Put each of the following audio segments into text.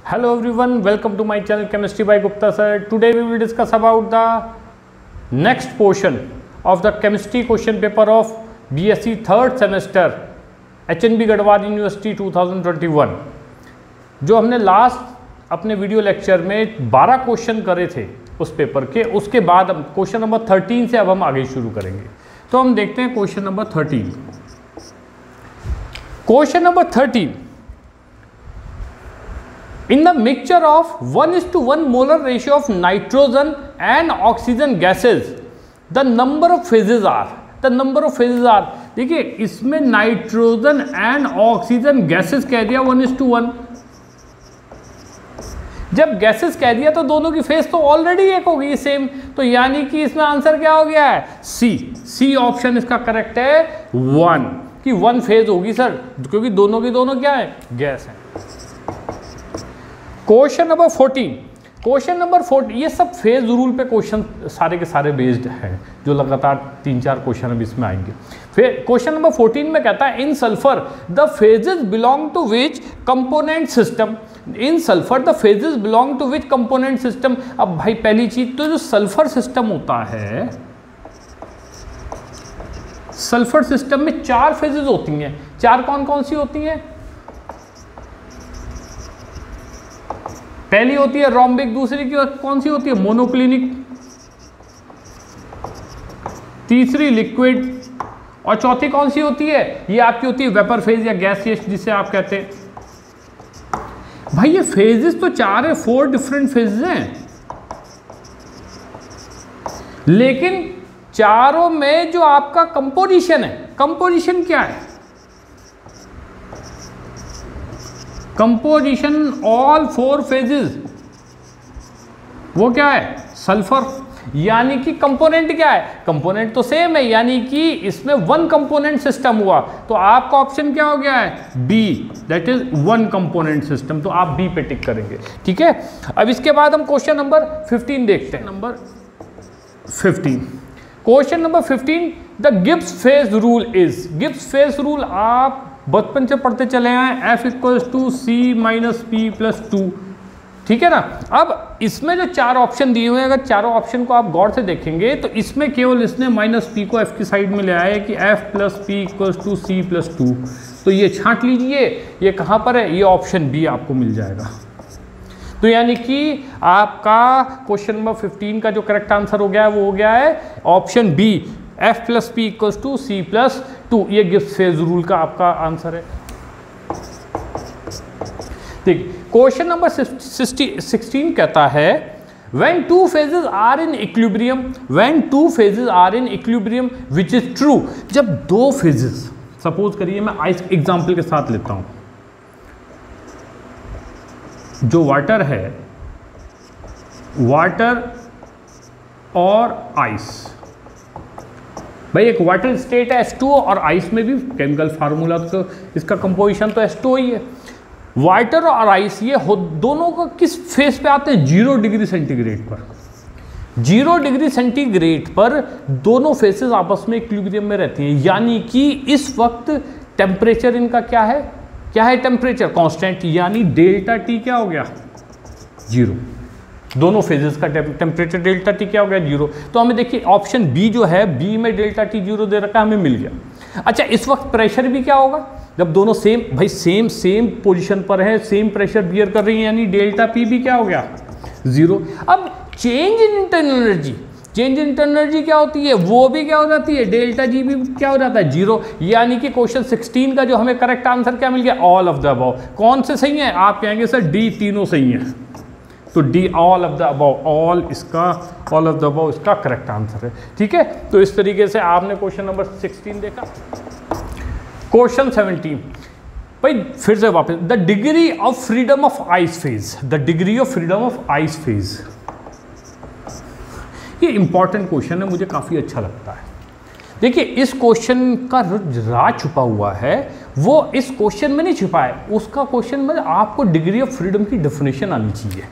Hello everyone, welcome to my channel Chemistry by Gupta sir. Today we will discuss about the next portion of the chemistry question paper of BSc third semester HNB Garhwal university 2021। जो हमने last अपने video lecture में 12 question करे थे उस paper के, उसके बाद हम क्वेश्चन नंबर 13 से अब हम आगे शुरू करेंगे। तो हम देखते हैं question number 13। Question number 13, in the mixture of 1:1 molar ratio of nitrogen and oxygen gases, the number of phases are, देखिए इसमें नाइट्रोजन एंड ऑक्सीजन गैसेस कह दिया 1:1। जब गैसेस कह दिया तो दोनों की फेज तो ऑलरेडी एक हो गई सेम, तो यानी कि इसमें आंसर क्या हो गया है? सी ऑप्शन इसका करेक्ट है। 1 की 1 फेज होगी सर, क्योंकि दोनों की दोनों क्या है? गैस है। क्वेश्चन नंबर 14, ये सब फेज रूल पे क्वेश्चन सारे के सारे बेस्ड हैं, जो लगातार 3-4 क्वेश्चन अब इसमें आएंगे। फिर क्वेश्चन नंबर 14 में कहता है in sulphur the phases belong to which component system, in sulphur the phases belong to which component system. अब भाई पहली चीज तो जो सल्फर सिस्टम होता है, सल्फर सिस्टम में 4 फेजेस होती हैं। 4 कौन कौन सी होती हैं? पहली होती है रोम्बिक, दूसरी की कौन सी होती है? मोनोक्लिनिक, तीसरी लिक्विड, और चौथी कौन सी होती है? ये आपकी होती है वेपर फेज या गैसियस जिसे आप कहते हैं। भाई ये फेजेस तो 4 है, 4 डिफरेंट फेजेस हैं, लेकिन चारों में जो आपका कंपोजिशन है, कंपोजिशन क्या है? कंपोजिशन ऑल 4 फेजेस वो क्या है? सल्फर। यानी कि कंपोनेंट क्या है? कंपोनेंट तो सेम है, यानी कि इसमें 1 कंपोनेंट सिस्टम हुआ, तो आपका ऑप्शन क्या हो गया है? B, that is 1 component system. तो आप बी पे टिक करेंगे, ठीक है। अब इसके बाद हम क्वेश्चन नंबर 15 देखते हैं। Question number 15, the Gibbs phase rule is, Gibbs phase rule आप बचपन से पढ़ते चले आए, F = C - P+2, ठीक है ना। अब इसमें जो 4 ऑप्शन दिए हुए हैं, अगर चारों ऑप्शन को आप गौर से देखेंगे तो इसमें केवल इसने -P को F की साइड में ले आया है कि F + P = C+2। तो ये छांट लीजिए, ये कहाँ पर है? ये ऑप्शन बी आपको मिल जाएगा। तो यानी कि आपका क्वेश्चन नंबर 15 का जो करेक्ट आंसर हो गया है वो हो गया है option B, F + P = C+2। ये गिब्स फेज रूल का आपका आंसर है। देखिए क्वेश्चन नंबर 16 कहता है when 2 phases are in equilibrium, when 2 phases are in equilibrium which is true। जब 2 phases, सपोज करिए मैं आइस एग्जांपल के साथ लेता हूं, जो वाटर है, वाटर और आइस, भाई एक वाटर स्टेट है H2O, और आइस में भी केमिकल फार्मूला तो इसका कंपोजिशन तो H2O ही है। वाटर और आइस ये दोनों को किस फेज पे आते हैं? 0 डिग्री सेंटीग्रेड पर। 0 डिग्री सेंटीग्रेड पर दोनों फेसेस आपस में इक्विलिब्रियम में रहती हैं, यानी कि इस वक्त टेम्परेचर इनका क्या है? क्या है टेम्परेचर? कांस्टेंट, यानी डेल्टा टी क्या हो गया? 0। दोनों फेजेस का टेम्परेचर डेल्टा टी क्या हो गया? 0। तो हमें देखिए ऑप्शन बी जो है, बी में डेल्टा टी 0 दे रखा है, हमें मिल गया। अच्छा, इस वक्त प्रेशर भी क्या होगा? जब दोनों सेम पोजीशन पर है, सेम प्रेशर बियर कर रही है, यानी डेल्टा पी भी क्या हो गया? 0। अब चेंज इन इंटरनल एनर्जी क्या होती है? वो भी क्या हो जाती है? डेल्टा जी भी क्या हो जाता है? 0। यानी कि क्वेश्चन 16 का जो हमें करेक्ट आंसर क्या मिल गया? All of the above. कौन से सही है? आप कहेंगे सर डी, तीनों सही हैं, तो D all of the above, all of the above इसका करेक्ट आंसर है, ठीक है। तो इस तरीके से आपने क्वेश्चन नंबर 16 देखा। क्वेश्चन 17, भाई फिर से वापस, the degree of freedom of ice phase, the degree of freedom of ice phase. ये इंपॉर्टेंट क्वेश्चन है, मुझे काफी अच्छा लगता है। देखिए इस क्वेश्चन का राज छुपा हुआ है, वो इस क्वेश्चन में नहीं छुपा है, उसका क्वेश्चन में आपको डिग्री ऑफ फ्रीडम की डेफिनेशन आनी चाहिए।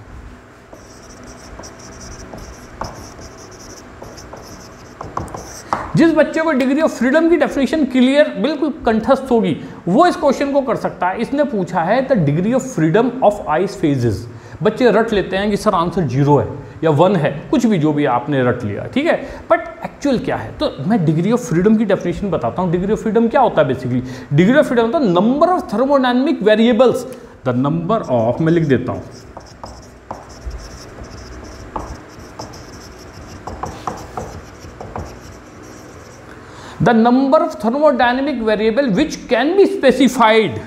जिस बच्चे को डिग्री ऑफ फ्रीडम की डेफिनेशन क्लियर बिल्कुल कंठस्थ होगी वो इस क्वेश्चन को कर सकता है। इसने पूछा है the degree of freedom of ice phases. बच्चे रट लेते हैं कि सर आंसर 0 है या 1 है, कुछ भी जो भी आपने रट लिया, ठीक है, बट एक्चुअल क्या है। तो मैं डिग्री ऑफ फ्रीडम की डेफिनेशन बताता हूँ। डिग्री ऑफ फ्रीडम क्या होता है बेसिकली? डिग्री ऑफ फ्रीडम होता है number of thermodynamic variables, the number of, मैं लिख देता हूँ, the number of thermodynamic variable which can be specified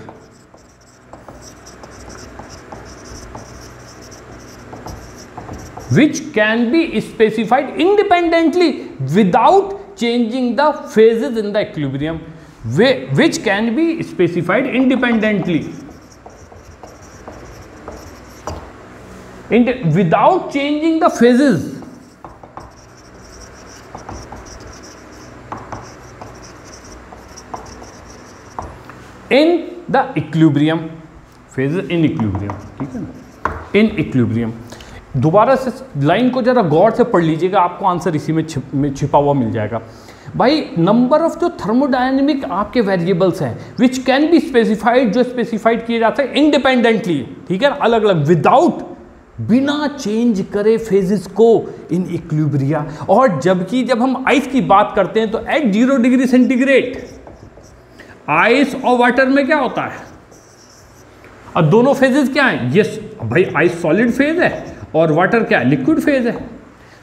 independently without changing the phases in the equilibrium, which can be specified independently without changing the phases in the equilibrium, phases in equilibrium, ठीक है ना, in equilibrium। दोबारा से line को जरा गौर से पढ़ लीजिएगा, आपको आंसर इसी में छिपा हुआ मिल जाएगा। भाई नंबर ऑफ जो थर्मोडायनेमिक आपके वेरिएबल्स हैं विच कैन बी स्पेसिफाइड, जो स्पेसिफाइड किए जाते हैं इंडिपेंडेंटली, ठीक है, अलग अलग, विदाउट, बिना चेंज करे फेजेस को इन इक्विलिब्रिया। और जबकि जब हम आइस की बात करते हैं तो एट 0 डिग्री सेंटीग्रेड आइस और वाटर में क्या होता है, अब दोनों फेजेस क्या हैं, ये भाई आइस सॉलिड फेज है और वाटर क्या है, लिक्विड फेज है।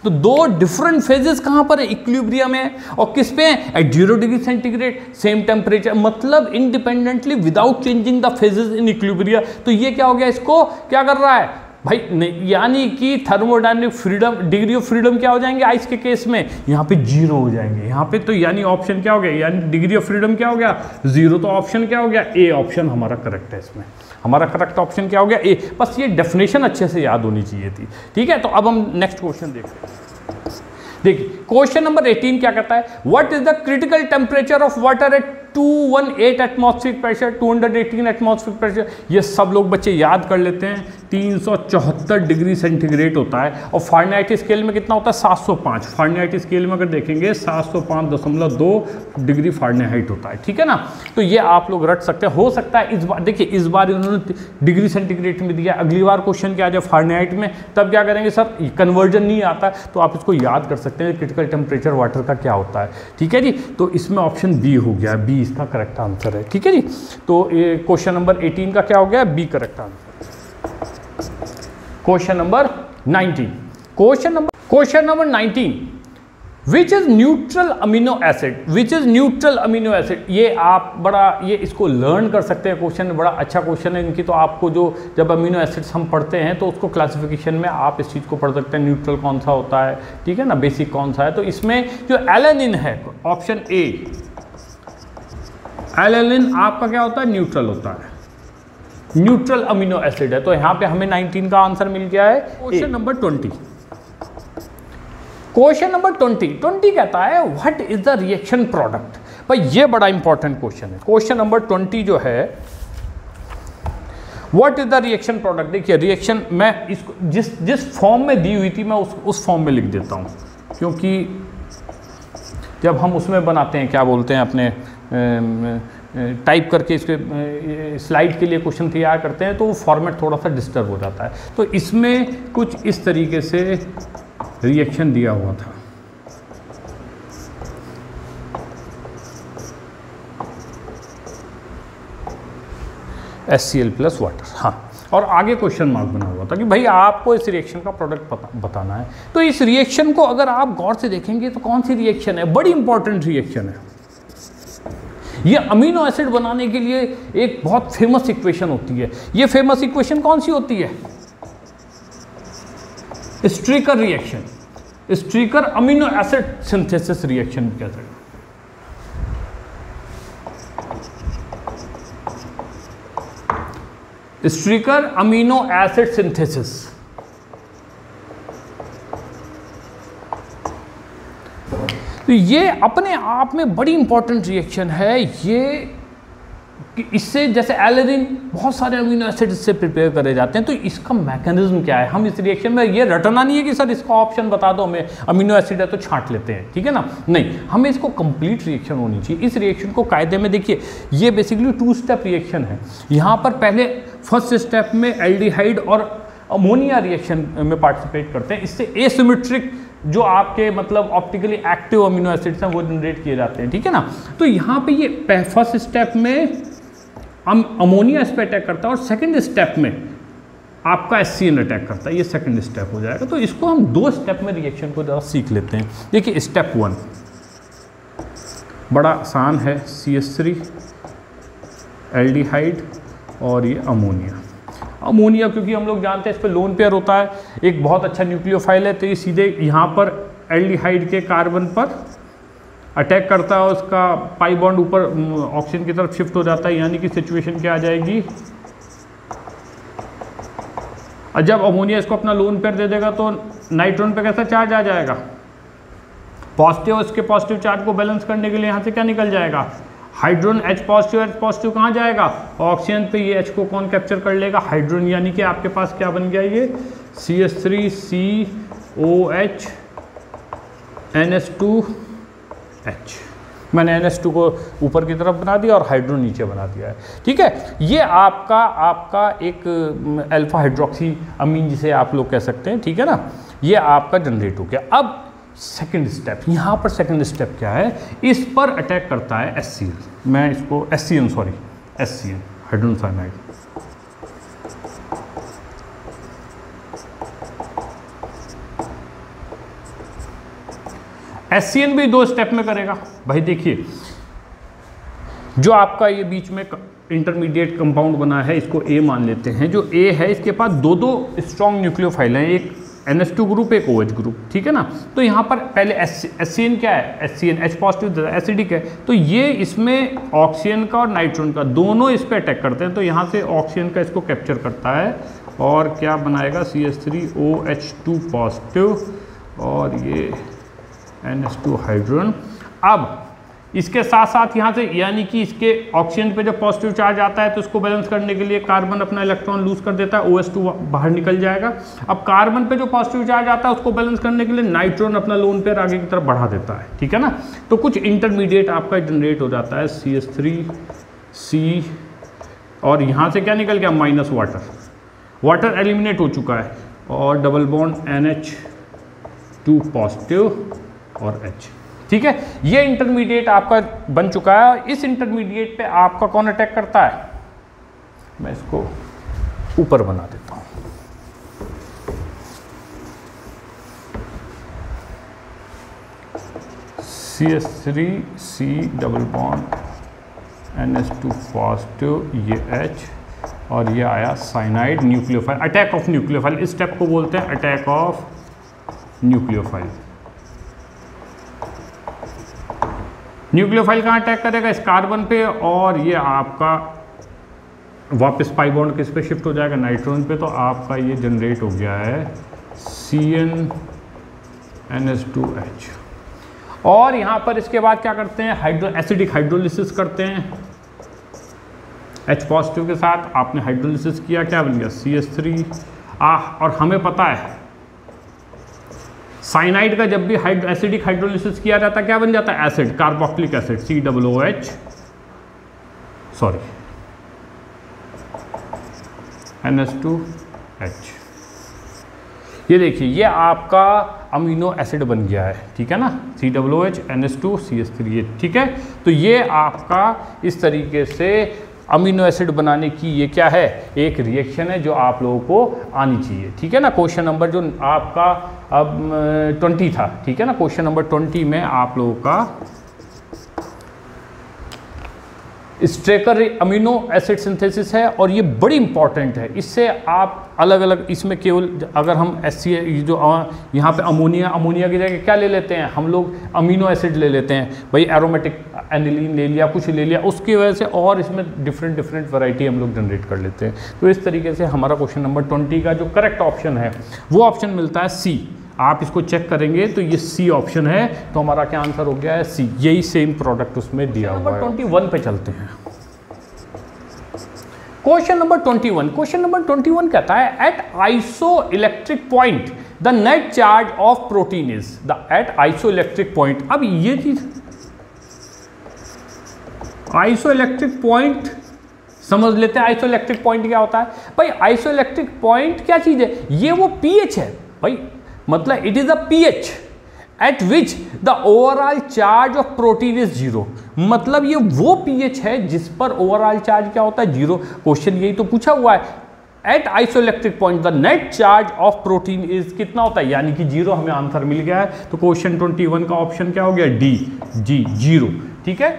तो दो डिफरेंट फेजेस कहां पर है, इक्विलिब्रियम में है, और किस पे है, at 0 degree centigrade, same temperature, मतलब independently without changing the phases in equilibria. तो ये क्या हो गया, इसको क्या कर रहा है भाई, नहीं, यानी कि thermodynamic freedom, degree of freedom क्या हो जाएंगे आइस के केस में, यहाँ पे 0 हो जाएंगे यहाँ पे। तो यानी ऑप्शन क्या हो गया, यानी डिग्री ऑफ फ्रीडम क्या हो गया, 0। तो ऑप्शन क्या हो गया, ए ऑप्शन हमारा करेक्ट है। इसमें हमारा करेक्ट ऑप्शन क्या हो गया, ए। बस ये डेफिनेशन अच्छे से याद होनी चाहिए थी, ठीक है। तो अब हम नेक्स्ट क्वेश्चन देखते हैं। देखिए क्वेश्चन नंबर 18 क्या कहता है, what is the critical temperature of water at 218 atmospheric pressure, 218 atmospheric pressure. ये सब लोग बच्चे याद कर लेते हैं, 374 डिग्री सेंटीग्रेड होता है। और फारेनहाइट स्केल में कितना होता है, 705। फारेनहाइट स्केल में अगर देखेंगे 705.2 डिग्री फारेनहाइट होता है, ठीक है ना। तो ये आप लोग रट सकते हैं। हो सकता है इस बार, देखिए इस बार इन्होंने डिग्री सेंटीग्रेड में दिया, अगली बार क्वेश्चन क्या आ जाए फारेनहाइट में, तब क्या करेंगे सर, कन्वर्जन नहीं आता, तो आप इसको याद कर सकते हैं क्रिटिकल टेम्परेचर वाटर का क्या होता है, ठीक है जी। तो इसमें ऑप्शन बी हो गया, बी इसका करेक्ट आंसर है, ठीक है जी। तो क्वेश्चन नंबर 18 का क्या हो गया, B correct answer. Question number 19, question number 19, which is neutral amino acid, which is neutral amino acid. ये आप बड़ा, ये इसको लर्न कर सकते हैं, क्वेश्चन बड़ा अच्छा क्वेश्चन है इनकी। तो आपको जो जब अमीनो एसिड्स हम पढ़ते हैं तो उसको क्लासिफिकेशन में आप इस चीज़ को पढ़ सकते हैं, न्यूट्रल कौन सा होता है, ठीक है ना, बेसिक कौन सा है। तो इसमें जो एलेनिन है, ऑप्शन ए, एलेनिन आपका क्या होता है, न्यूट्रल होता है, न्यूट्रल अमीनो एसिड है। तो यहाँ पे हमें 19 का आंसर मिल गया है। क्वेश्चन नंबर 20, क्वेश्चन नंबर 20 कहता है what is the reaction product. भाई ये बड़ा इंपॉर्टेंट क्वेश्चन है। क्वेश्चन नंबर 20 जो है, what is the reaction product. देखिए रिएक्शन मैं इसको जिस फॉर्म में दी हुई थी मैं उस फॉर्म में लिख देता हूँ, क्योंकि जब हम उसमें बनाते हैं, क्या बोलते हैं, अपने टाइप करके इसके स्लाइड के लिए क्वेश्चन तैयार करते हैं, तो वो फॉर्मेट थोड़ा सा डिस्टर्ब हो जाता है। तो इसमें कुछ इस तरीके से रिएक्शन दिया हुआ था। HCl प्लस वाटर, हाँ, और आगे क्वेश्चन मार्क बना हुआ था कि भाई आपको इस रिएक्शन का प्रोडक्ट बताना है। तो इस रिएक्शन को अगर आप गौर से देखेंगे तो कौन सी रिएक्शन है, बड़ी इंपॉर्टेंट रिएक्शन है। ये अमीनो एसिड बनाने के लिए एक बहुत फेमस इक्वेशन होती है। ये फेमस इक्वेशन कौन सी होती है, Strecker reaction, Strecker amino acid synthesis reaction कहते हैं। Strecker amino acid synthesis. तो ये अपने आप में बड़ी इंपॉर्टेंट रिएक्शन है। ये कि इससे जैसे एलेनिन बहुत सारे अमीनो एसिड इससे प्रिपेयर करे जाते हैं। तो इसका मैकेनिज्म क्या है, हम इस रिएक्शन में ये रटना नहीं है कि सर इसका ऑप्शन बता दो हमें, अमीनो एसिड है तो छांट लेते हैं, ठीक है ना, नहीं, हमें इसको कंप्लीट रिएक्शन होनी चाहिए। इस रिएक्शन को कायदे में देखिए, ये बेसिकली 2 स्टेप रिएक्शन है। यहाँ पर पहले फर्स्ट स्टेप में एल्डिहाइड और अमोनिया रिएक्शन में पार्टिसिपेट करते हैं, इससे एसिमेट्रिक जो आपके मतलब ऑप्टिकली एक्टिव अमीनो एसिड्स हैं वो जनरेट किए जाते हैं, ठीक है ना। तो यहाँ पे ये फर्स्ट स्टेप में अमोनिया इस पर अटैक करता है और सेकंड स्टेप में आपका HCN अटैक करता है, ये सेकंड स्टेप हो जाएगा। तो इसको हम 2 स्टेप में रिएक्शन को ज़रा सीख लेते हैं। देखिए स्टेप 1 बड़ा आसान है, CH3 एल्डिहाइड और ये अमोनिया। अमोनिया क्योंकि हम लोग जानते हैं इस पर लोन पेयर होता है, एक बहुत अच्छा न्यूक्लियोफाइल है, तो ये सीधे यहाँ पर एल्डिहाइड के कार्बन पर अटैक करता है, उसका पाई बॉन्ड ऊपर ऑक्सीजन की तरफ शिफ्ट हो जाता है, यानी कि सिचुएशन क्या आ जाएगी, और जब अमोनिया इसको अपना लोन पेयर दे देगा तो नाइट्रोजन पे कैसा चार्ज आ जाएगा, पॉजिटिव। इसके पॉजिटिव चार्ज को बैलेंस करने के लिए यहाँ से क्या निकल जाएगा, हाइड्रोजन H पॉजिटिव कहाँ जाएगा, ऑक्सीजन पे ये H को कौन कैप्चर कर लेगा, हाइड्रोजन, यानी कि आपके पास क्या बन गया ये CH3COH NH2H। मैंने NH2 को ऊपर की तरफ बना दिया और हाइड्रोजन नीचे बना दिया है, ठीक है। ये आपका एक अल्फा हाइड्रोक्सी अमीन जिसे आप लोग कह सकते हैं, ठीक है ना, ये आपका जनरेट हो गया। अब सेकंड स्टेप, यहाँ पर सेकंड स्टेप क्या है, इस पर अटैक करता है HCl, मैं इसको HCN हाइड्रोजन साइनाइड। HCN भी 2 स्टेप में करेगा भाई। देखिए जो आपका ये बीच में इंटरमीडिएट कंपाउंड बना है, इसको A मान लेते हैं। जो A है इसके पास 2 स्ट्रॉन्ग न्यूक्लियोफाइल हैं, एक NH2 ग्रुप एक OH ग्रुप, ठीक है ना। तो यहाँ पर पहले HCN क्या है, HCN H पॉजिटिव एसिडिक है, तो ये इसमें ऑक्सीजन का और नाइट्रोजन का दोनों इस पर अटैक करते हैं। तो यहाँ से ऑक्सीजन का इसको कैप्चर करता है और क्या बनाएगा CH3OH2 पॉजिटिव और ये NH2 हाइड्रोजन। अब इसके साथ साथ यहाँ से यानी कि इसके ऑक्सीजन पे जब पॉजिटिव चार्ज आता है तो उसको बैलेंस करने के लिए कार्बन अपना इलेक्ट्रॉन लूज कर देता है, OH2 बाहर निकल जाएगा। अब कार्बन पे जो पॉजिटिव चार्ज आता है उसको बैलेंस करने के लिए नाइट्रोजन अपना लोन पेयर आगे की तरफ बढ़ा देता है, ठीक है ना। तो कुछ इंटरमीडिएट आपका जनरेट हो जाता है CH3C और यहाँ से क्या निकल गया माइनस वाटर एलिमिनेट हो चुका है और डबल बॉन्ड NH2 पॉजिटिव और H, ठीक है। ये इंटरमीडिएट आपका बन चुका है। इस इंटरमीडिएट पे आपका कौन अटैक करता है, मैं इसको ऊपर बना देता हूं। CH3C double bond NH2 positive, ये H और ये आया cyanide nucleophile, attack of nucleophile. इस स्टेप को बोलते हैं अटैक ऑफ न्यूक्लियोफाइल। न्यूक्लियोफाइल कहाँ अटैक करेगा, इस कार्बन पे, और ये आपका वापस पाई बॉन्ड किस पे शिफ्ट हो जाएगा, नाइट्रोजन पे। तो आपका ये जनरेट हो गया है CnNH2H। और यहाँ पर इसके बाद क्या करते हैं, एसिडिक हाइड्रोलिसिस करते हैं। H पॉजिटिव के साथ आपने हाइड्रोलिसिस किया, क्या बन गया CH3। और हमें पता है साइनाइड का जब भी एसिडिक हाइड्रोलिसिस किया जाता है क्या बन जाता है, acid, carboxylic acid COOH, sorry NH2H। ये देखिए ये आपका अमीनो एसिड बन गया है, ठीक है ना, COOH NH2 CH3, ठीक है। तो ये आपका इस तरीके से अमीनो एसिड बनाने की ये क्या है, एक रिएक्शन है जो आप लोगों को आनी चाहिए, ठीक है ना। क्वेश्चन नंबर जो आपका अब 20 था, ठीक है ना, क्वेश्चन नंबर 20 में आप लोगों का स्ट्रेकर अमीनो एसिड सिंथेसिस है और ये बड़ी इंपॉर्टेंट है। इससे आप अलग अलग, इसमें केवल अगर हम जो यहाँ पे अमोनिया की जगह क्या ले लेते हैं हम लोग, अमीनो एसिड ले लेते हैं भाई, एरोमेटिक एनिलीन ले लिया, कुछ ले लिया, उसकी वजह से और इसमें डिफरेंट वैरायटी हम लोग जनरेट कर लेते हैं। तो इस तरीके से हमारा क्वेश्चन नंबर 20 का जो करेक्ट ऑप्शन है वो ऑप्शन मिलता है C। आप इसको चेक करेंगे तो ये C ऑप्शन है, तो हमारा क्या आंसर हो गया है C। यही सेम प्रोडक्ट उसमें दिया हुआ है। नंबर 21 पे चलते हैं। क्वेश्चन नंबर 21, क्वेश्चन नंबर 21 कहता है at isoelectric point the net charge of protein is the at isoelectric point. अब ये चीज आइसोइलेक्ट्रिक पॉइंट समझ लेते हैं। आइसोइलेक्ट्रिक पॉइंट क्या होता है भाई? आइसोइलेक्ट्रिक पॉइंट क्या चीज है? ये वो पीएच है भाई, मतलब it is a pH eight which the overall charge of protein is zero. मतलब ये वो पीएच है जिस पर ओवरऑल चार्ज क्या होता है? जीरो। क्वेश्चन यही तो पूछा हुआ है। At isoelectric point the net charge of protein is कितना होता है? यानी कि जीरो। हमें आंसर मिल गया है। तो क्वेश्चन 21 का ऑप्शन क्या हो गया? डी, जी, जीरो। ठीक है।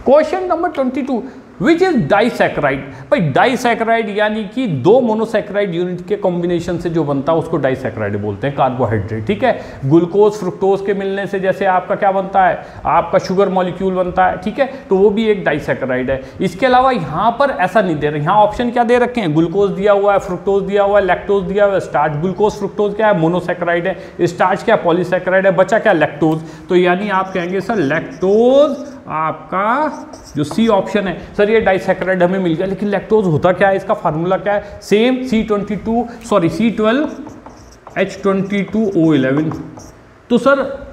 Question number 22 which is disaccharide. भाई डाइसैकेराइड यानी कि दो मोनोसैकेराइड यूनिट के कॉम्बिनेशन से जो बनता है उसको डाइसैकेराइड बोलते हैं, कार्बोहाइड्रेट। ठीक है। ग्लूकोज फ्रुक्टोज के मिलने से जैसे आपका क्या बनता है? आपका शुगर मॉलिक्यूल बनता है। ठीक है। तो वो भी एक डाइसैकेराइड है। इसके अलावा यहाँ पर ऐसा नहीं दे रहे, यहाँ ऑप्शन क्या दे रखे हैं? ग्लूकोज दिया हुआ है, फ्रुक्टोज दिया हुआ है, लैक्टोज दिया हुआ है, स्टार्च। ग्लूकोज फ्रुक्टोज क्या है? मोनोसैकेराइड है। स्टार्च क्या? पॉलीसैकेराइड है। बचा क्या? लैक्टोज। तो यानी आप कहेंगे सर लैक्टोज आपका जो सी ऑप्शन है। सर ये डाइसैकेराइड हमें मिल गया, लेकिन लैक्टोज होता क्या है? इसका फार्मूला क्या है? Same C12H22O11। तो सर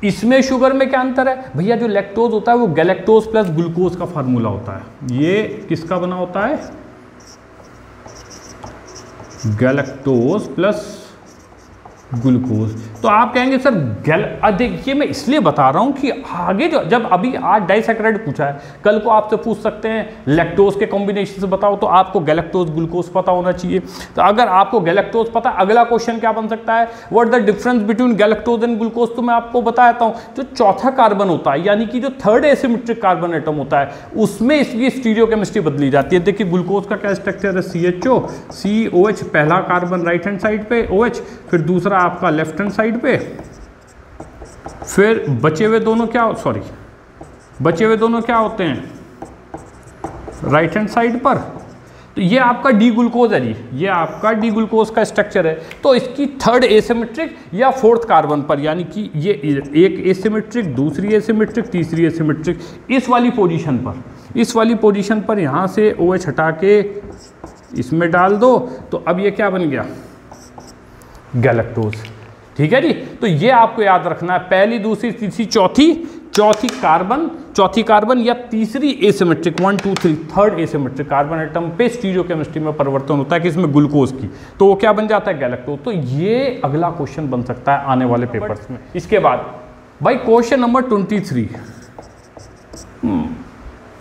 इसमें शुगर में क्या अंतर है? भैया जो लैक्टोज होता है वो गैलेक्टोज प्लस ग्लूकोज का फार्मूला होता है। ये किसका बना होता है? Galactose plus glucose. तो आप कहेंगे सर देखिए मैं इसलिए बता रहा हूं कि आगे जो जब अभी आज डाइसैकेराइड पूछा है, कल को आपसे पूछ सकते हैं लैक्टोज के कॉम्बिनेशन से बताओ, तो आपको गैलेक्टोज ग्लूकोज पता होना चाहिए। तो अगर आपको गैलेक्टोज पता, अगला क्वेश्चन क्या बन सकता है? What the difference between galactose and glucose. तो मैं आपको बताता हूं, जो चौथा कार्बन होता है यानी कि जो थर्ड एसिमेट्रिक कार्बन एटम होता है उसमें इसकी स्टीरियोकेमिस्ट्री बदली जाती है। देखिए ग्लूकोज का क्या स्ट्रक्चर है? CHO, COH, पहला कार्बन राइट हैंड साइड पे OH, फिर दूसरा आपका लेफ्ट हैंड साइड पे, फिर बचे हुए दोनों क्या होते हैं? राइट हैंड साइड पर। तो ये आपका डी ग्लूकोज है जी, ये आपका डी ग्लूकोज का स्ट्रक्चर है। तो इसकी थर्ड एसिमेट्रिक या फोर्थ कार्बन पर, यानी कि ये एक एसिमेट्रिक, दूसरी एसिमेट्रिक, तीसरी एसिमेट्रिक, इस वाली पोजीशन पर यहां से OH हटा के इसमें डाल दो, तो अब ये क्या बन गया? गैलेक्टोज। ठीक है जी। तो ये आपको याद रखना है, पहली, दूसरी, तीसरी, चौथी कार्बन या तीसरी asymmetric, 1 2 3 third asymmetric carbon atom पे स्टीरियोकेमिस्ट्री में परिवर्तन होता है कि इसमें ग्लूकोज की, तो वो क्या बन जाता है? गैलेक्टोज। तो ये अगला क्वेश्चन बन सकता है आने वाले पेपर्स में। इसके बाद भाई क्वेश्चन नंबर 23,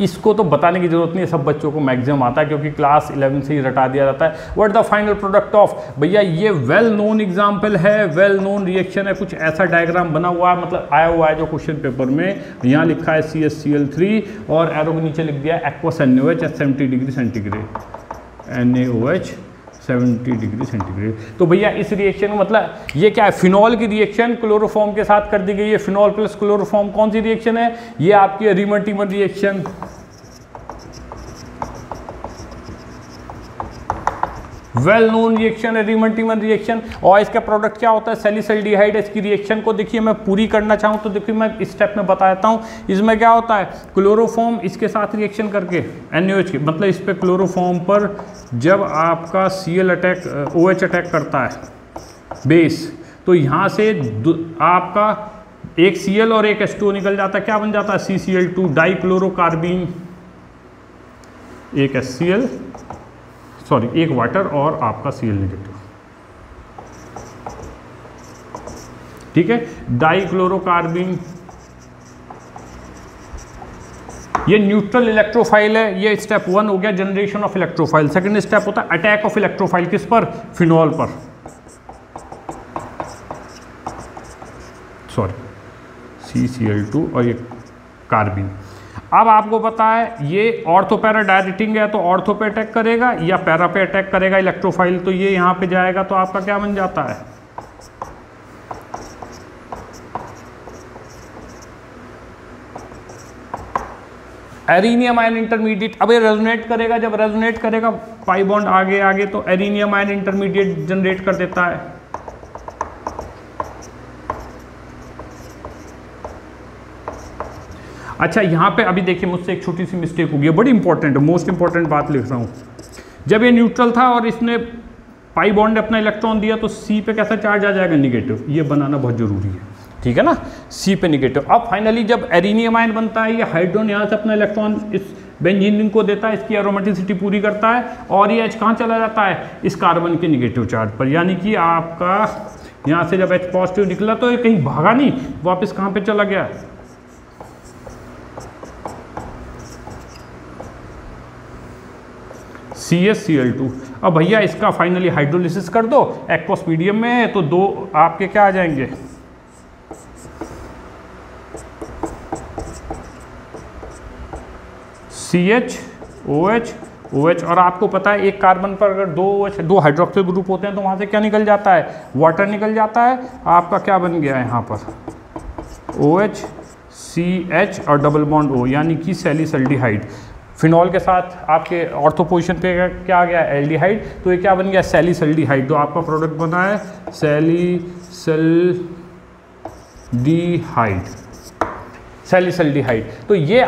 इसको तो बताने की जरूरत नहीं है, सब बच्चों को मैक्सिमम आता है क्योंकि क्लास 11 से ही रटा दिया जाता है। What the final product of, भैया ये वेल नोन एग्जांपल है, वेल नोन रिएक्शन है, कुछ ऐसा डायग्राम बना हुआ है, मतलब आया हुआ है जो क्वेश्चन पेपर में। यहाँ लिखा है CHCl3 और एरो के नीचे लिख दिया aqueous NaOH 70 degree centigrade, NaOH 70 degree centigrade. तो भैया इस रिएक्शन में मतलब ये क्या है? फिनॉल की रिएक्शन क्लोरोफॉर्म के साथ कर दी गई है। फिनॉल प्लस क्लोरोफॉर्म कौन सी रिएक्शन है? ये आपकी रीमन-टीमन रिएक्शन। वेल नोन रिएक्शन है रीमन-टीमन रिएक्शन। और इसका प्रोडक्ट क्या होता है? सैलिसल्डिहाइड। इसकी रिएक्शन को देखिए मैं पूरी करना चाहूँ तो देखिए मैं इस स्टेप में बता देता हूँ। इसमें क्या होता है? क्लोरोफॉर्म इसके साथ रिएक्शन करके NaOH की, मतलब इस पे क्लोरोफॉर्म पर जब आपका OH अटैक करता है बेस, तो यहाँ से आपका एक Cl और एक H2O निकल जाता है। क्या बन जाता है? CCl2 डाइक्लोरोकार्बीन, एक HCl, सॉरी एक वाटर और आपका Cl नेगेटिव। ठीक है। डाइक्लोरोकार्बीन ये न्यूट्रल इलेक्ट्रोफाइल है। ये स्टेप 1 हो गया, generation of electrophile. Second step होता है अटैक ऑफ इलेक्ट्रोफाइल, किस पर? फिनॉल पर, सॉरी CCl2 और ये कार्बिन। अब आपको पता है ये ऑर्थो पैरा डायरेक्टिंग है, तो ऑर्थो पे अटैक करेगा या पैरा पे अटैक करेगा इलेक्ट्रोफाइल, तो ये यहाँ पे जाएगा, तो आपका क्या बन जाता है? एरिनियम आयन इंटरमीडिएट। अब ये रेजोनेट करेगा, जब रेजोनेट करेगा पाई बॉन्ड आगे आगे, तो एरिनियम आयन इंटरमीडिएट जनरेट कर देता है। अच्छा यहाँ पे अभी देखिए मुझसे एक छोटी सी मिस्टेक हो गई है, बड़ी इंपॉर्टेंट है, मोस्ट इंपॉर्टेंट बात लिख रहा हूँ। जब ये न्यूट्रल था और इसने पाई बॉन्ड अपना इलेक्ट्रॉन दिया तो सी पे कैसा चार्ज आ जाएगा, निगेटिव। ये बनाना बहुत जरूरी है, ठीक है ना, सी पे निगेटिव। अब फाइनली जब एरिनियम आयन बनता है, ये हाइड्रोजन यहाँ से अपना इलेक्ट्रॉन इस बेंजीन को देता है, इसकी एरोमेटिसिटी पूरी करता है और ये H कहाँ चला जाता है, इस कार्बन के निगेटिव चार्ज पर। यानी कि आपका यहाँ से जब H पॉजिटिव निकला तो ये कहीं भागा नहीं, वापस कहाँ पे चला गया, CH-Cl2। अब भैया इसका फाइनली हाइड्रोलिसिस कर दो, एक्वस मीडियम में है तो दो आपके क्या आ जाएंगे, CH OH। और आपको पता है एक कार्बन पर अगर दो हाइड्रोक्सिल ग्रुप होते हैं तो वहाँ से क्या निकल जाता है, वाटर निकल जाता है। आपका क्या बन गया है यहाँ पर, OH CH और डबल बॉन्ड O, यानी कि सैलिसल्डिहाइड। फिनॉल के साथ आपके ऑर्थो पोजीशन पे क्या आ गया, एल्डिहाइड, तो ये क्या बन गया, सैलिसल्डिहाइड। तो आपका प्रोडक्ट बना है सैलिसल्डिहाइड। तो ये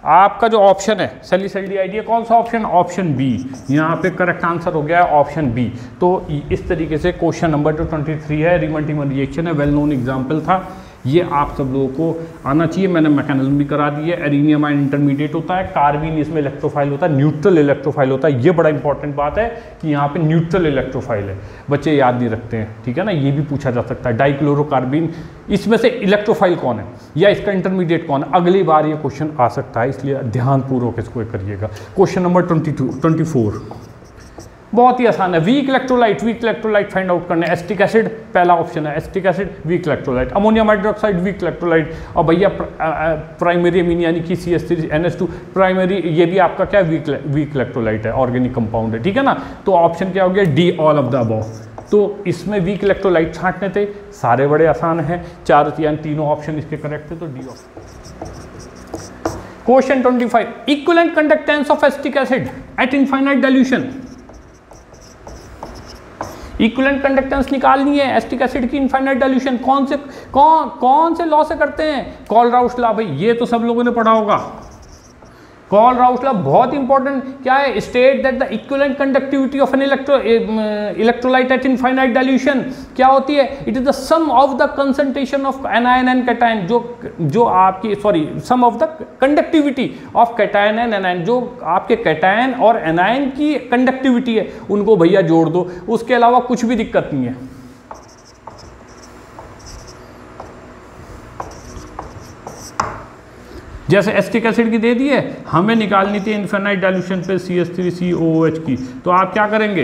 आपका जो ऑप्शन है सैलिसल्डिहाइड, ये कौन सा ऑप्शन, ऑप्शन बी। यहाँ पे करेक्ट आंसर हो गया है ऑप्शन बी। तो इस तरीके से क्वेश्चन नंबर जो 23 है, रीमन रिएक्शन है, वेल नोन एग्जाम्पल था, ये आप सब लोगों को आना चाहिए। मैंने मैकेनिज्म भी करा दी है। एरिनियम आयन इंटरमीडिएट होता है, कार्बन इसमें इलेक्ट्रोफाइल होता है, न्यूट्रल इलेक्ट्रोफाइल होता है। ये बड़ा इंपॉर्टेंट बात है कि यहाँ पे न्यूट्रल इलेक्ट्रोफाइल है, बच्चे याद नहीं रखते हैं, ठीक है ना। ये भी पूछा जा सकता है, डाइक्लोरोकार्बन इसमें से इलेक्ट्रोफाइल कौन है या इसका इंटरमीडिएट कौन है, अगली बार ये क्वेश्चन आ सकता है, इसलिए ध्यानपूर्वक इसको करिएगा। क्वेश्चन नंबर 24 बहुत ही आसान है। वीक इलेक्ट्रोलाइट फाइंड आउट करना है। एसिटिक एसिड पहला ऑप्शन है, acetic acid weak electrolyte, ammonium hydroxide weak electrolyte, और भैया प्राइमरी अमीन यानी कि CH3NH2 प्राइमरी, ये भी आपका क्या वीक इलेक्ट्रोलाइट है, ऑर्गेनिक कंपाउंड है, ठीक है ना। तो ऑप्शन क्या हो गया, D all of the above. तो इसमें वीक इलेक्ट्रोलाइट छांटने थे, सारे बड़े आसान हैं, तीनों ऑप्शन इसके करेक्ट थे, तो D option. Question 25, equivalent conductance of acetic acid eight infinite dilution. Equivalent conductance निकालनी है एसिटिक एसिड की इनफाइनाइट डाइल्यूशन। कौन से लॉ से करते हैं, कॉल-राउश लॉ। भाई ये तो सब लोगों ने पढ़ा होगा, कॉल-राउश लॉ बहुत इंपॉर्टेंट क्या है, state that the equivalent conductivity of an electrolyte at infinite dilution क्या होती है, it is the sum of the concentration of anion and cation, जो आपकी sum of the conductivity of cation and anion, जो आपके cation और anion की conductivity है उनको भैया जोड़ दो, उसके अलावा कुछ भी दिक्कत नहीं है। जैसे एसिटिक एसिड की दे दी है, हमें निकालनी थी इनफाइनाइट डाइल्यूशन पे CH3COOH की, तो आप क्या करेंगे,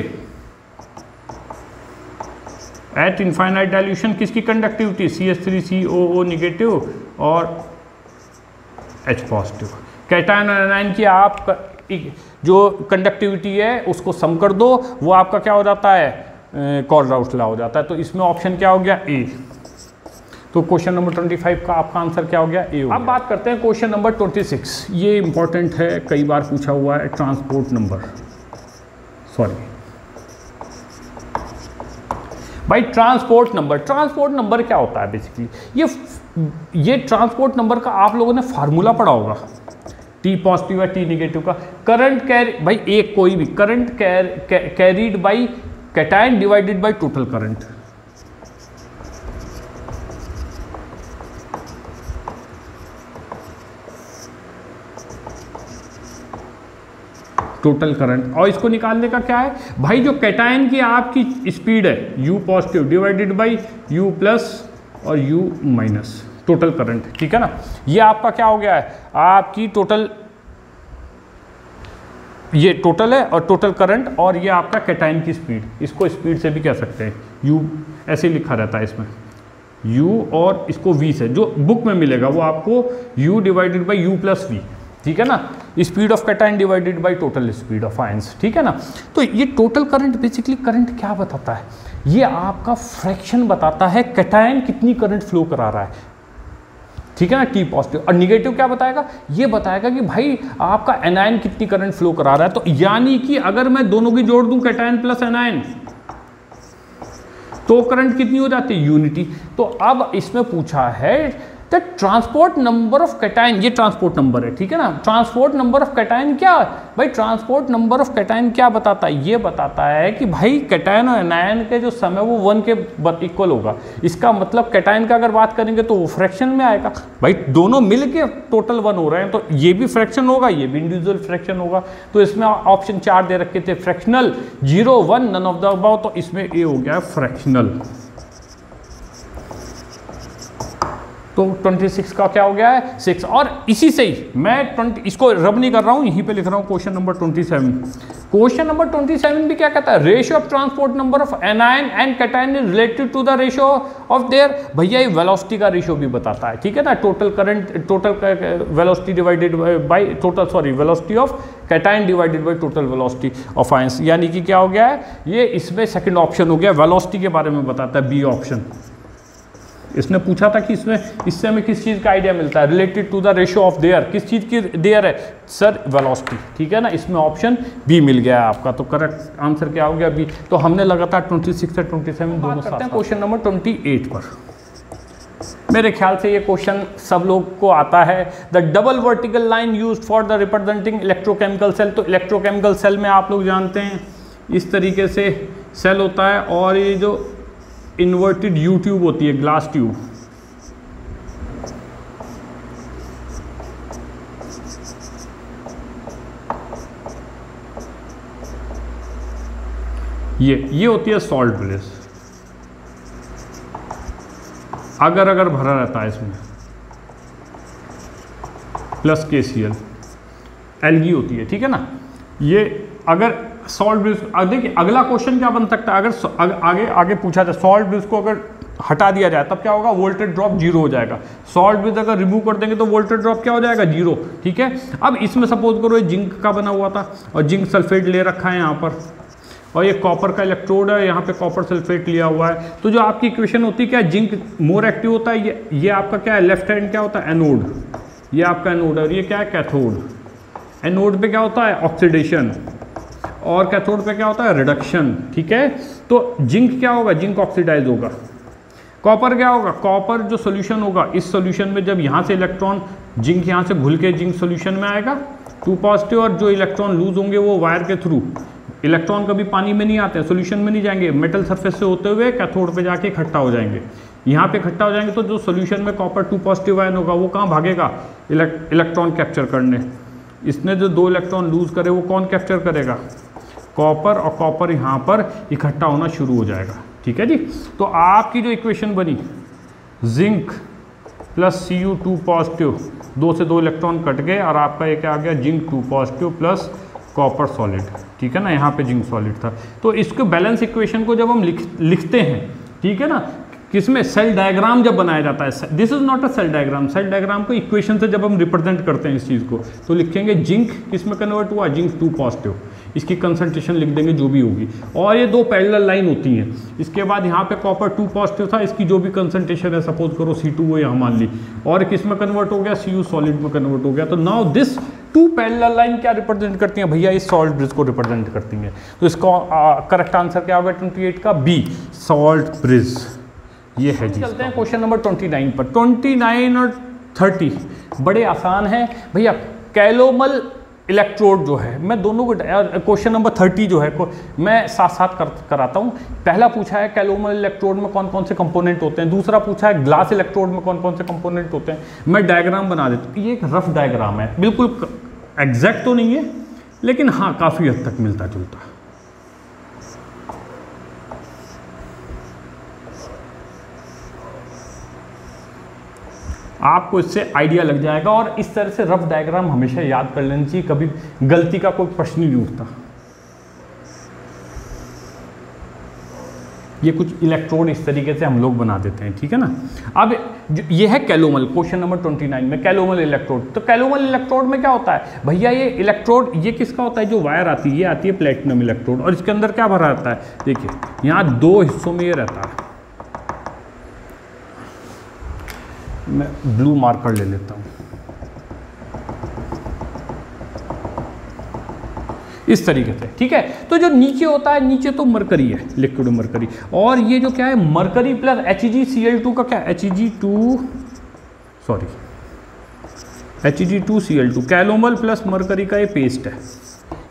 एट इनफाइनाइट डाइल्यूशन किसकी कंडक्टिविटी, CH3COO निगेटिव और H पॉजिटिव। कैटायन और एनायन की आप जो कंडक्टिविटी है उसको सम कर दो, वो आपका क्या हो जाता है, कॉल-राउश लॉ हो जाता है। तो इसमें ऑप्शन क्या हो गया, ए। तो क्वेश्चन नंबर 25 का आपका आंसर क्या हो गया, ए हो गया। अब बात करते हैं क्वेश्चन नंबर 26। ये इंपॉर्टेंट है, कई बार पूछा हुआ है, ट्रांसपोर्ट नंबर। भाई ट्रांसपोर्ट नंबर क्या होता है बेसिकली, ये ट्रांसपोर्ट नंबर का आप लोगों ने फार्मूला पढ़ा होगा, T पॉजिटिव है T निगेटिव का। करंट कैरी, भाई एक कोई भी current carried by cation divided by total current. Total current, और इसको निकालने का क्या है भाई, जो कैटायन की आपकी स्पीड है U positive divided by U plus और U माइनस, टोटल करंट, ठीक है ना। ये आपका क्या हो गया है, आपकी टोटल, ये टोटल है और टोटल करंट, और ये आपका कैटायन की स्पीड, इसको स्पीड से भी कह सकते हैं, U ऐसे ही लिखा रहता है इसमें, U और इसको V से, जो बुक में मिलेगा वो आपको U divided by U plus V, ठीक है ना, speed of cation divided by total speed of ions, ठीक है ना। तो ये टोटल करंट बेसिकली करंट क्या बताता है, ये आपका फ्रैक्शन बताता है कैटायन कितनी करंट फ्लो करा रहा है, ठीक है ना, T पॉजिटिव। और निगेटिव क्या बताएगा, ये बताएगा कि भाई आपका एनायन कितनी करंट फ्लो करा रहा है। तो यानी कि अगर मैं दोनों की जोड़ दूं कैटायन प्लस एनायन, तो करंट कितनी हो जाती है, यूनिटी। तो अब इसमें पूछा है the transport number of cation, ये ट्रांसपोर्ट नंबर है, ठीक है ना। ट्रांसपोर्ट नंबर ऑफ कैटायन क्या भाई, ट्रांसपोर्ट नंबर ऑफ कैटायन क्या बताता है, ये बताता है कि भाई कैटायन और एनायन के जो समय वो 1 के इक्वल होगा। इसका मतलब कैटायन का अगर बात करेंगे तो वो फ्रैक्शन में आएगा, भाई दोनों मिल के टोटल 1 हो रहे हैं, तो ये भी फ्रैक्शन होगा, ये भी इंडिविजुअल फ्रैक्शन होगा। तो इसमें ऑप्शन 4 दे रखे थे, fractional, 0, 1, none of the above, तो इसमें ए हो गया फ्रैक्शनल। तो 26 का क्या हो गया है 6। और इसी से ही मैं इसको रब नहीं कर रहा हूँ, यहीं पे लिख रहा हूँ क्वेश्चन नंबर 27। क्वेश्चन नंबर 27 भी क्या कहता है, ratio of transport number of anion and cation is related to the ratio of their, भैया ये वेलोसिटी का रेशियो भी बताता है, ठीक है ना। Total current, total velocity divided by total, sorry velocity of cation divided by total velocity of ions, यानी कि क्या हो गया है ये, इसमें सेकंड ऑप्शन हो गया, वेलोसिटी के बारे में बताता है, बी ऑप्शन। इसने पूछा था कि इससे हमें किस चीज़ का आइडिया मिलता है, related to the ratio of their, किस चीज़ की देयर है सर, वेलोसिटी, ठीक है ना। इसमें ऑप्शन बी मिल गया है आपका, तो करेक्ट आंसर क्या हो गया बी। तो हमने लगातार 26 से 27 दोनों करते हैं क्वेश्चन नंबर 28 पर। मेरे ख्याल से ये क्वेश्चन सब लोग को आता है, the double vertical line used for the representing electrochemical cell. तो इलेक्ट्रोकेमिकल सेल में आप लोग जानते हैं इस तरीके से सेल होता है, और ये जो इन्वर्टेड यू ट्यूब होती है, ग्लास ट्यूब, ये होती है सॉल्ट ब्लेस, अगर भरा रहता है इसमें, प्लस KCl, एल्गी होती है, ठीक है ना। ये अगर सॉल्ट ब्रिज, देखिए अगला क्वेश्चन क्या बन सकता है, अगर आगे पूछा जाए सॉल्ट ब्रिज को अगर हटा दिया जाए तब क्या होगा, वोल्टेज ड्रॉप 0 हो जाएगा। सॉल्ट ब्रिज अगर रिमूव कर देंगे तो वोल्टेज ड्रॉप क्या हो जाएगा, 0, ठीक है। अब इसमें सपोज करो ये जिंक का बना हुआ था और जिंक सल्फेट ले रखा है यहाँ पर, और ये कॉपर का इलेक्ट्रोड है, यहाँ पे कॉपर सल्फेट लिया हुआ है। तो जो आपकी इक्वेशन होती है क्या, जिंक मोर एक्टिव होता है, ये आपका क्या है, लेफ्ट हैंड क्या होता है, एनोड, ये आपका एनोड है, और ये क्या है, कैथोड। एनोड पे क्या होता है, ऑक्सीडेशन, और कैथोड पे क्या होता है, रिडक्शन, ठीक है। तो जिंक क्या होगा, जिंक ऑक्सीडाइज होगा। कॉपर क्या होगा, कॉपर जो सोल्यूशन होगा, इस सोल्यूशन में जब यहाँ से इलेक्ट्रॉन, जिंक यहाँ से घुल के जिंक सोल्यूशन में आएगा 2 पॉजिटिव, और जो इलेक्ट्रॉन लूज होंगे वो वायर के थ्रू, इलेक्ट्रॉन कभी पानी में नहीं आते हैं, सोल्यूशन में नहीं जाएंगे, मेटल सरफेस से होते हुए कैथोड पे जाके इकट्ठा हो जाएंगे। यहाँ पे इकट्ठा हो जाएंगे तो जो सोल्यूशन में कॉपर 2 पॉजिटिव आयन होगा वो कहाँ भागेगा, इलेक्ट्रॉन कैप्चर करने। इसने जो 2 इलेक्ट्रॉन लूज करे वो कौन कैप्चर करेगा, कॉपर, और कॉपर यहाँ पर इकट्ठा होना शुरू हो जाएगा, ठीक है जी। तो आपकी जो इक्वेशन बनी, जिंक प्लस Cu2 पॉजिटिव, 2 से 2 इलेक्ट्रॉन कट गए, और आपका ये क्या आ गया, zinc 2 positive plus copper solid, ठीक है ना। यहाँ पे जिंक सॉलिड था। तो इसको बैलेंस इक्वेशन को जब हम लिखते हैं, ठीक है ना, किसमें, सेल डायग्राम जब बनाया जाता है, this is not a cell diagram, cell diagram को इक्वेशन से जब हम रिप्रेजेंट करते हैं इस चीज़ को, तो लिखेंगे जिंक किसमें कन्वर्ट हुआ, जिंक 2 पॉजिटिव, इसकी कंसंट्रेशन लिख देंगे जो भी होगी, और ये 2 पैरेलल लाइन होती हैं। इसके बाद यहाँ पे कॉपर 2 पॉजिटिव था, इसकी जो भी कंसंट्रेशन है, सपोज करो C2 वो यहाँ मान ली, और किसमें कन्वर्ट हो गया, Cu सॉलिड में कन्वर्ट हो गया। तो नाउ दिस 2 पैरेलल लाइन क्या रिप्रेजेंट करती हैं भैया, इस सॉल्ट ब्रिज को रिप्रेजेंट करती हैं। तो इसका करेक्ट आंसर क्या होगा 28 का, बी, सॉल्ट ब्रिज, ये है जी। चलते हैं क्वेश्चन नंबर 29 पर। 29 और 30 बड़े आसान हैं भैया। कैलोमल इलेक्ट्रोड जो है, मैं दोनों को, क्वेश्चन नंबर 30 जो है मैं साथ साथ कराता हूँ। पहला पूछा है कैलोमल इलेक्ट्रोड में कौन कौन से कंपोनेंट होते हैं, दूसरा पूछा है ग्लास इलेक्ट्रोड में कौन कौन से कंपोनेंट होते हैं। मैं डायग्राम बना देता हूँ, ये एक रफ डायग्राम है, बिल्कुल एग्जैक्ट तो नहीं है, लेकिन हाँ काफ़ी हद तक मिलता जुलता है। आपको इससे आइडिया लग जाएगा, और इस तरह से रफ डायग्राम हमेशा याद कर लेना चाहिए, कभी गलती का कोई प्रश्न नहीं उठता। ये कुछ इलेक्ट्रोड इस तरीके से हम लोग बना देते हैं, ठीक है ना। अब ये है कैलोमल, क्वेश्चन नंबर 29 में कैलोमल इलेक्ट्रोड। तो कैलोमल इलेक्ट्रोड में क्या होता है भैया, ये इलेक्ट्रोड ये किसका होता है, जो वायर आती है ये आती है प्लेटिनम इलेक्ट्रोड, और इसके अंदर क्या भरा रहता है, देखिए यहाँ 2 हिस्सों में ये रहता है। मैं ब्लू मार्कर ले लेता हूँ, इस तरीके से, ठीक है। तो जो नीचे होता है, नीचे तो मरकरी है, लिक्विड मरकरी, और ये जो क्या है मरकरी प्लस HgCl2 का क्या, Hg2 sorry Hg2Cl2 calomel plus mercury का ये पेस्ट है,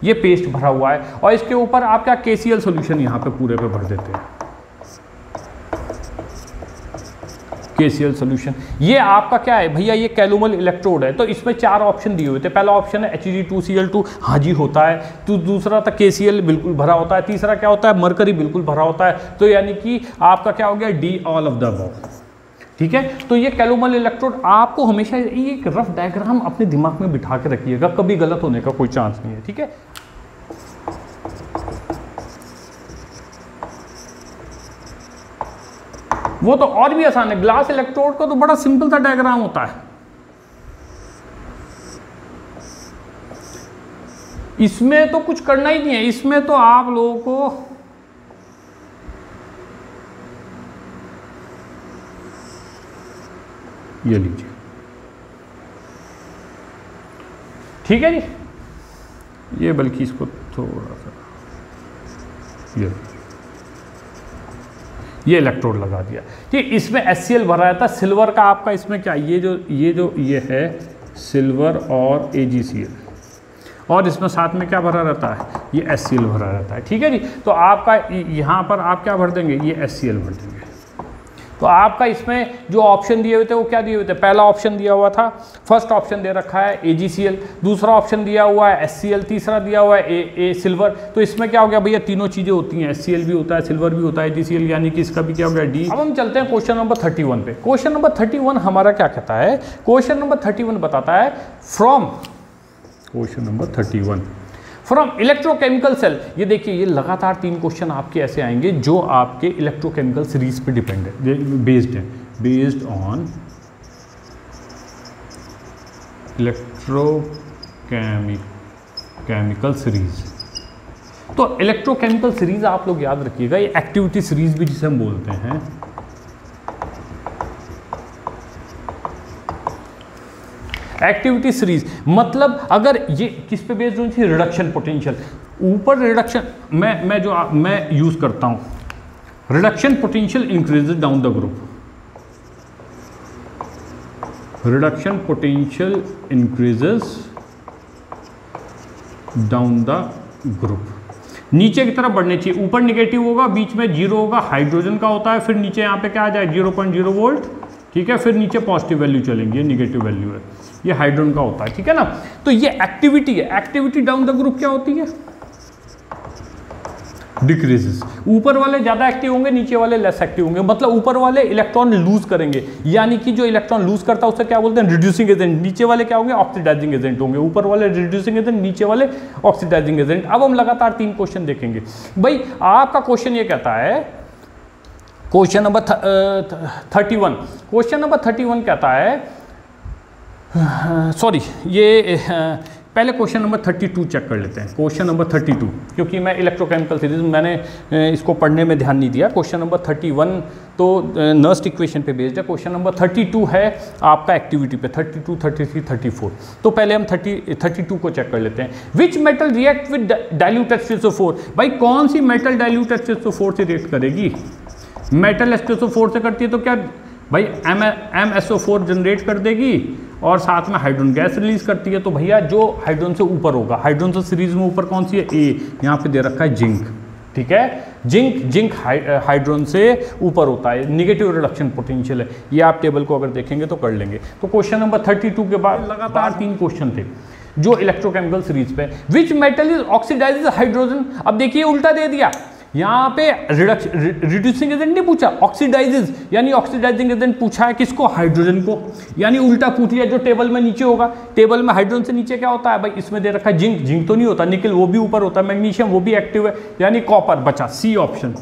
ये पेस्ट भरा हुआ है और इसके ऊपर आप क्या KCl सॉल्यूशन यहाँ पे पूरे पे भर देते हैं, KCl सॉल्यूशन। ये आपका क्या है भैया, ये कैलोमल इलेक्ट्रोड है। तो इसमें 4 ऑप्शन दिए हुए थे। पहला ऑप्शन है Hg2Cl2, हाँ जी होता है। तो दूसरा था KCl बिल्कुल भरा होता है। तीसरा क्या होता है, मरकरी बिल्कुल भरा होता है। तो यानी कि आपका क्या हो गया, D all of the above. ठीक है, तो ये कैलोमल इलेक्ट्रोड आपको हमेशा एक रफ डायग्राम अपने दिमाग में बिठा के रखिएगा, कभी गलत होने का कोई चांस नहीं है। ठीक है, वो तो और भी आसान है। ग्लास इलेक्ट्रोड का तो बड़ा सिंपल सा डायग्राम होता है। इसमें तो कुछ करना ही नहीं है, इसमें तो आप लोगों को ये लीजिए, ठीक है जी। ये बल्कि इसको थोड़ा सा ये इलेक्ट्रोड लगा दिया। ठीक, इसमें HCl भरा रहता है। सिल्वर का आपका इसमें क्या, ये है सिल्वर और AgCl, और इसमें साथ में क्या भरा रहता है, ये HCl भरा रहता है। ठीक है जी, तो आपका यहाँ पर आप क्या भर देंगे, ये HCl भर देंगे। तो आपका इसमें जो ऑप्शन दिए हुए थे वो क्या दिए हुए थे, पहला ऑप्शन दिया हुआ था, फर्स्ट ऑप्शन दे रखा है AgCl, दूसरा ऑप्शन दिया हुआ है HCl, तीसरा दिया हुआ है सिल्वर। तो इसमें क्या हो गया भैया, तीनों चीज़ें होती हैं, HCl भी होता है, सिल्वर भी होता है, AgCl, यानी कि इसका भी क्या हो गया डी। अब हम चलते हैं क्वेश्चन नंबर 31 पे। क्वेश्चन नंबर 31 हमारा क्या कहता है, क्वेश्चन नंबर 31 बताता है from, question number 31 from electrochemical cell. ये देखिए, ये लगातार 3 क्वेश्चन आपके ऐसे आएंगे जो आपके इलेक्ट्रोकेमिकल सीरीज पे डिपेंड है, बेस्ड है, बेस्ड ऑन इलेक्ट्रोकेमिकल सीरीज। तो इलेक्ट्रोकेमिकल सीरीज आप लोग याद रखिएगा, ये एक्टिविटी सीरीज भी जिसे हम बोलते हैं। एक्टिविटी सीरीज मतलब अगर ये किस पे बेस्ड होनी चाहिए, रिडक्शन पोटेंशियल। ऊपर रिडक्शन मैं यूज करता हूं, reduction potential increases down the group, reduction potential increases down the group. नीचे की तरफ बढ़ने चाहिए, ऊपर निगेटिव होगा, बीच में 0 होगा, हाइड्रोजन का होता है, फिर नीचे यहाँ पे क्या आ जाए 0.0 वोल्ट। ठीक है, फिर नीचे पॉजिटिव वैल्यू चलेंगे, ये निगेटिव वैल्यू है, ये हाइड्रोजन का होता है। ठीक है ना, तो ये एक्टिविटी है। एक्टिविटी डाउन द ग्रुप क्या होती है, डिक्रीजेस। ऊपर वाले ज्यादा एक्टिव होंगे, नीचे वाले लेस एक्टिव होंगे, मतलब ऊपर वाले इलेक्ट्रॉन लूज करेंगे, यानी कि जो इलेक्ट्रॉन लूज करता है उसे क्या बोलते हैं, रिड्यूसिंग एजेंट। नीचे वाले क्या होंगे, ऑक्सीडाइजिंग एजेंट होंगे, ऊपर वाले रिड्यूसिंग एजेंट, नीचे वाले ऑक्सीडाइजिंग एजेंट। अब हम लगातार 3 क्वेश्चन देखेंगे। भाई आपका क्वेश्चन ये कहता है, क्वेश्चन नंबर 31, क्वेश्चन नंबर 31 कहता है, सॉरी ये पहले क्वेश्चन नंबर 32 चेक कर लेते हैं। क्वेश्चन नंबर 32, क्योंकि मैं इलेक्ट्रोकेमिकल सीरीज मैंने इसको पढ़ने में ध्यान नहीं दिया। क्वेश्चन नंबर 31 तो नर्स्ट इक्वेशन पे बेस्ड है। क्वेश्चन नंबर 32 है आपका एक्टिविटी पे, 32, 33, 34। तो पहले हम 32 को चेक कर लेते हैं। Which metal react with dilute H2SO4। भाई कौन सी मेटल डाइल्यूट H2SO4 से रिएक्ट करेगी, मेटल H2SO4 से करती है तो क्या भाई MSO4 जनरेट कर देगी और साथ में हाइड्रोजन गैस रिलीज करती है। तो भैया जो हाइड्रोजन से ऊपर होगा, हाइड्रोजन से सीरीज में ऊपर कौन सी है, ए, यहाँ पे दे रखा है जिंक। ठीक है, जिंक हाइड्रोजन से ऊपर होता है, निगेटिव रिडक्शन पोटेंशियल है। ये आप टेबल को अगर देखेंगे तो कर लेंगे। तो क्वेश्चन नंबर 32 के बाद लगातार 3 क्वेश्चन थे जो इलेक्ट्रोकेमिकल सीरीज पे। Which metal is oxidises hydrogen. अब देखिए उल्टा दे दिया, यहाँ पे रिड्यूसिंग एजेंट नहीं पूछा, ऑक्सीडाइजेज यानी ऑक्सीडाइजिंग एजेंट पूछा है किसको, हाइड्रोजन को, यानी उल्टा पूछ लिया। जो टेबल में नीचे होगा, टेबल में हाइड्रोजन से नीचे क्या होता है भाई, इसमें दे रखा है जिंक, जिंक तो नहीं होता, निकल वो भी ऊपर होता है, मैग्नीशियम वो भी एक्टिव है, यानी कॉपर बचा, सी ऑप्शन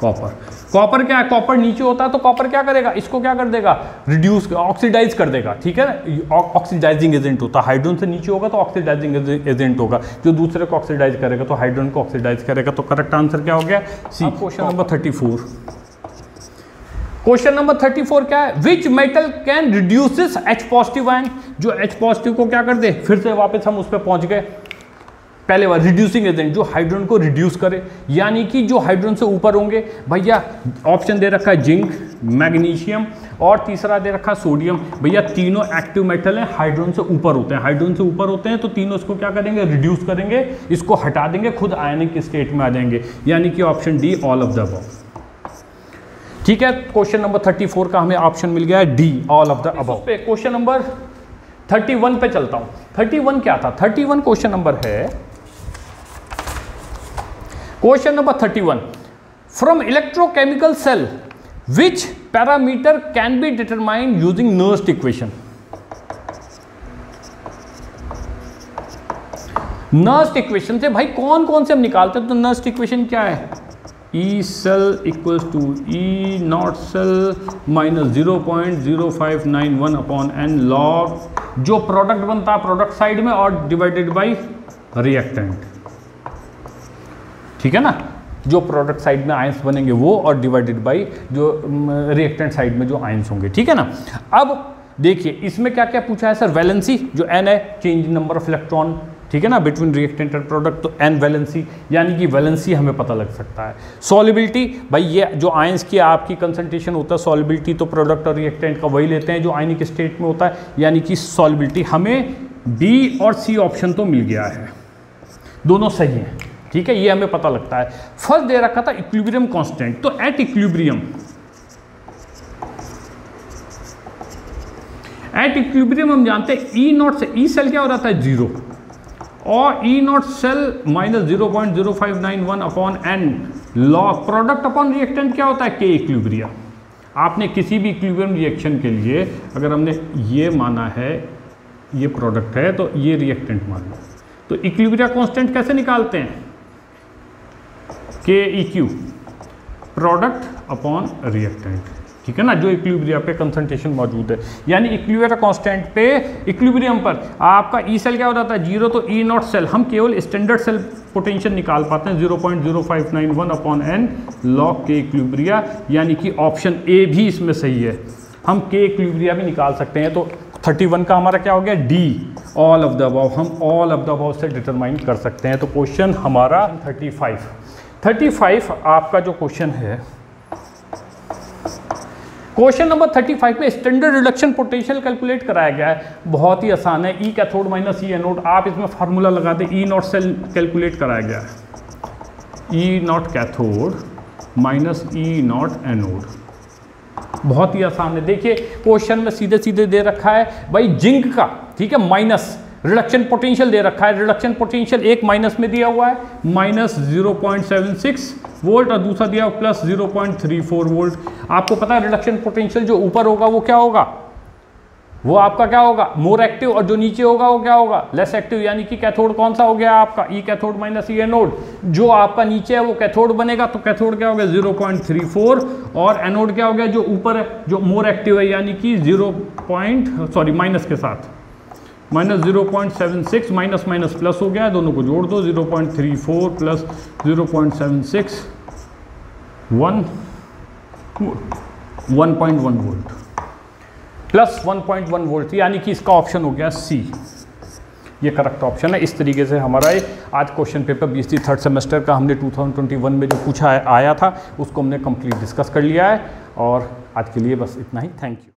कॉपर। कॉपर क्या है, कॉपर नीचे होता है तो कॉपर क्या करेगा, इसको क्या कर देगा, रिड्यूस ऑक्सीडाइज कर देगा। ठीक है ना, ऑक्सीडाइजिंग एजेंट होता है, हाइड्रोजन से नीचे होगा तो ऑक्सीडाइजिंग एजेंट होगा, जो दूसरे को ऑक्सीडाइज करेगा तो हाइड्रोजन को ऑक्सीडाइज करेगा। तो करेक्ट आंसर क्या हो गया, सी। क्वेश्चन नंबर 34, क्वेश्चन नंबर 34 क्या है, which metal can reduces H positive ion. जो H पॉजिटिव को क्या कर दे, फिर से वापस हम उस पर पहुंच गए। पहले बार रिड्यूसिंग एजेंट, जो हाइड्रोजन को रिड्यूस करे, यानी कि जो हाइड्रोजन से ऊपर होंगे। भैया ऑप्शन दे रखा है जिंक, मैग्नीशियम और तीसरा दे रखा है सोडियम। भैया तीनों एक्टिव मेटल हैं, हाइड्रोजन से ऊपर होते हैं, हाइड्रोजन से ऊपर होते हैं तो तीनों इसको क्या करेंगे, रिड्यूस करेंगे, इसको हटा देंगे, खुद आयनिक स्टेट में आ जाएंगे, यानी कि option D all of the above. ठीक है, क्वेश्चन नंबर 34 का हमें ऑप्शन मिल गया है D all of the above. पे क्वेश्चन नंबर 31 पे चलता हूं। 31 क्या था? 31 क्वेश्चन नंबर है, question number 31, from electrochemical cell which parameter can be determined using Nernst equation. Nernst equation से भाई कौन कौन से हम निकालते हैं? तो नर्स्ट इक्वेशन क्या है? E cell equals to E not cell minus 0.0591 upon n log जो प्रोडक्ट बनता है प्रोडक्ट साइड में और डिवाइडेड बाई रिएक्टेंट। ठीक है ना, जो प्रोडक्ट साइड में आयंस बनेंगे वो और डिवाइडेड बाई जो रिएक्टेंट साइड में जो आयंस होंगे। ठीक है ना, अब देखिए इसमें क्या क्या पूछा है सर? वैलेंसी जो एन है, चेंज नंबर ऑफ इलेक्ट्रॉन, ठीक है ना, बिटवीन रिएक्टेंट एंड प्रोडक्ट, तो एन वैलेंसी, यानी कि वैलेंसी हमें पता लग सकता है। सॉल्युबिलिटी, भाई ये जो आयंस की आपकी कंसंट्रेशन होता है, सॉल्युबिलिटी तो प्रोडक्ट और रिएक्टेंट का वही लेते हैं जो आयनिक स्टेट में होता है, यानी कि सॉल्युबिलिटी। हमें बी और सी ऑप्शन तो मिल गया है, दोनों सही हैं। ठीक है, ये हमें पता लगता है। फर्स्ट दे रखा था इक्विलिब्रियम कांस्टेंट, तो एट इक्विलिब्रियम, एट इक्विलिब्रियम हम जानते हैं ई नॉट से, ई सेल क्या हो रहा था 0 और E not cell minus 0.0591 upon n log product upon reactant क्या होता है के इक्विलिब्रियम। आपने किसी भी इक्विलिब्रियम रिएक्शन के लिए अगर हमने ये माना है ये प्रोडक्ट है तो ये रिएक्टेंट मान लो, तो इक्विलिब्रियम कांस्टेंट कैसे निकालते हैं? के E Q product upon reactant. ठीक है ना, जो इक्विलिब्रियम पे कंसंट्रेशन मौजूद है, यानी इक्विलिब्रियम कांस्टेंट पे इक्विलिब्रियम पर आपका ई सेल क्या हो जाता है 0, तो ई नॉट सेल हम केवल स्टैंडर्ड सेल पोटेंशियल निकाल पाते हैं 0.0591 अपॉन एन लॉग के इक्विलिब्रियम, यानी कि ऑप्शन ए भी इसमें सही है। हम के इक्विलिब्रियम भी निकाल सकते हैं। तो 31 का हमारा क्या हो गया? D all of the above. हम ऑल ऑफ द अबव से डिटरमाइन कर सकते हैं। तो क्वेश्चन हमारा 35 आपका जो क्वेश्चन है, क्वेश्चन नंबर 35 में स्टैंडर्ड रिडक्शन पोटेंशियल कैलकुलेट कराया गया है। बहुत ही आसान है, ई कैथोड माइनस ई एनोड, आप इसमें फार्मूला लगा दें, ई नॉट सेल कैलकुलेट कराया गया है, E nought cathode minus E nought anode. बहुत ही आसान है। देखिए क्वेश्चन में सीधे सीधे दे रखा है भाई जिंक का, ठीक है, माइनस रिडक्शन पोटेंशियल दे रखा है। रिडक्शन पोटेंशियल एक माइनस में दिया हुआ है माइनस 0.76 वोल्ट और दूसरा दिया हुआ प्लस 0.34 वोल्ट। आपको पता है रिडक्शन पोटेंशियल जो ऊपर होगा वो क्या होगा? वो आपका क्या होगा? मोर एक्टिव, और जो नीचे होगा वो क्या होगा? Less active. यानी कि कैथोड कौन सा हो गया आपका? ई कैथोड माइनस ई एनोड। जो आपका नीचे है वो कैथोड बनेगा, तो कैथोड क्या हो गया? 0.34, और एनोड क्या हो गया? जो ऊपर है, जो मोर एक्टिव है, यानी कि माइनस के साथ माइनस 0.76, माइनस माइनस प्लस हो गया है, दोनों को जोड़ दो, 0.34 प्लस 0.76 1.1 वोल्ट प्लस 1.1 वोल्ट, यानी कि इसका ऑप्शन हो गया सी, ये करेक्ट ऑप्शन है। इस तरीके से हमारा आज question paper BSc third semester का हमने 2021 में जो पूछा आया था उसको हमने कंप्लीट डिस्कस कर लिया है। और आज के लिए बस इतना ही, थैंक यू।